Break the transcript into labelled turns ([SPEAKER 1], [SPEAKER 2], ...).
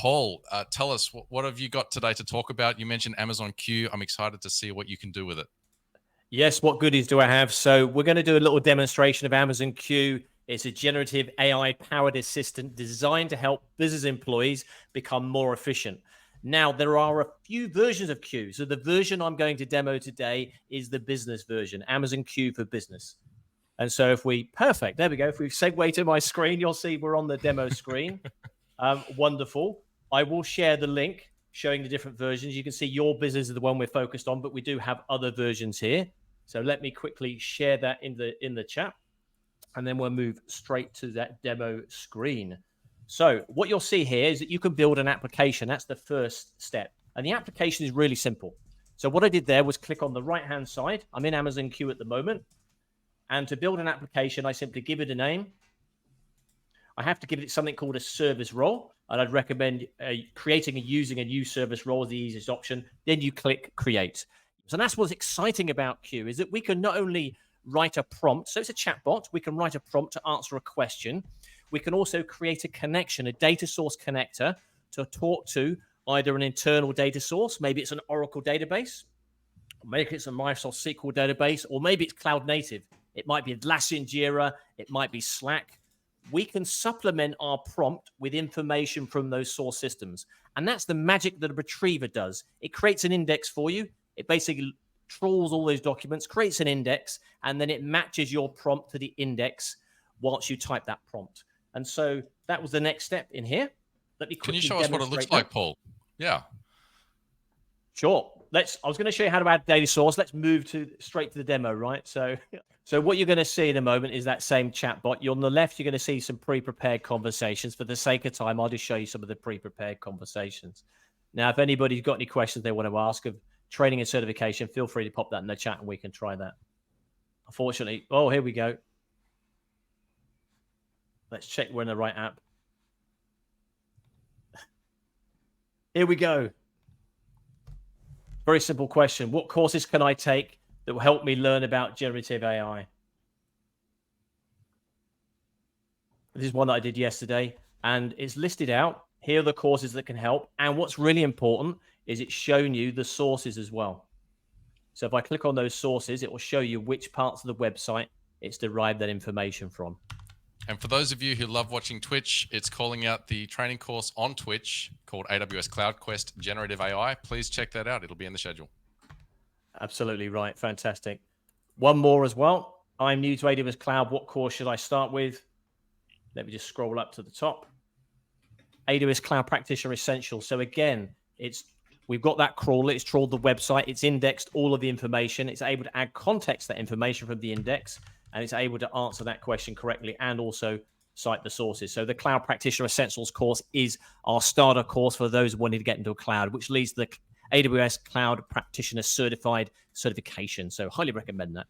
[SPEAKER 1] Paul, tell us, what have you got today to talk about? You mentioned Amazon Q. I'm excited to see what you can do with it.
[SPEAKER 2] Yes, what goodies do I have? So we're going to do a little demonstration of Amazon Q. It's a generative AI-powered assistant designed to help business employees become more efficient. Now, there are a few versions of Q. So the version I'm going to demo today is the business version, Amazon Q for Business. And so if we there we go. If we segue to my screen, you'll see we're on the demo screen. Wonderful. I will share the link showing the different versions. You can see your business is the one we're focused on, but we do have other versions here. So let me quickly share that in the chat, and then we'll move straight to that demo screen. So what you'll see here is that you can build an application. That's the first step. And the application is really simple. So what I did there was click on the right-hand side. I'm in Amazon Q at the moment. And to build an application, I simply give it a name. I have to give it something called a service role. And I'd recommend creating and using a new service role as the easiest option. Then you click create. So that's what's exciting about Q, is that we can not only write a prompt. So it's a chatbot. We can write a prompt to answer a question. We can also create a connection, a data source connector to talk to either an internal data source. Maybe it's an Oracle database. Maybe it's a Microsoft SQL database, or maybe it's cloud native. It might be Atlassian Jira. It might be Slack. We can supplement our prompt with information from those source systems. And that's the magic that a retriever does. It creates an index for you. It basically trawls all those documents, creates an index, and then it matches your prompt to the index whilst you type that prompt. And so that was the next step in here. Let me
[SPEAKER 1] Can you show us what it looks like, Paul? Yeah.
[SPEAKER 2] Sure. I was going to show you how to add data source. Let's move straight to the demo, right? So what you're going to see in a moment is that same chatbot. You're on the left, you're going to see some pre-prepared conversations. For the sake of time, I'll just show you some of the pre-prepared conversations. Now, if anybody's got any questions they want to ask of training and certification, feel free to pop that in the chat and we can try that. Unfortunately, here we go. Let's check we're in the right app. Here we go. Very simple question. What courses can I take that will help me learn about generative AI? This is one that I did yesterday, and it's listed out. Here are the courses that can help. And what's really important is it's showing you the sources as well. So if I click on those sources, it will show you which parts of the website it's derived that information from.
[SPEAKER 1] And for those of you who love watching Twitch, it's calling out the training course on Twitch called AWS Cloud Quest Generative AI. Please check that out. It'll be in the schedule.
[SPEAKER 2] Absolutely right. Fantastic. One more as well. I'm new to AWS Cloud. What course should I start with? Let me just scroll up to the top. AWS Cloud Practitioner Essentials. So again, we've got that crawler. It's trawled the website. It's indexed all of the information. It's able to add context to that information from the index. And it's able to answer that question correctly and also cite the sources. So the Cloud Practitioner Essentials course is our starter course for those wanting to get into a cloud, which leads to the AWS Cloud Practitioner Certification. So highly recommend that.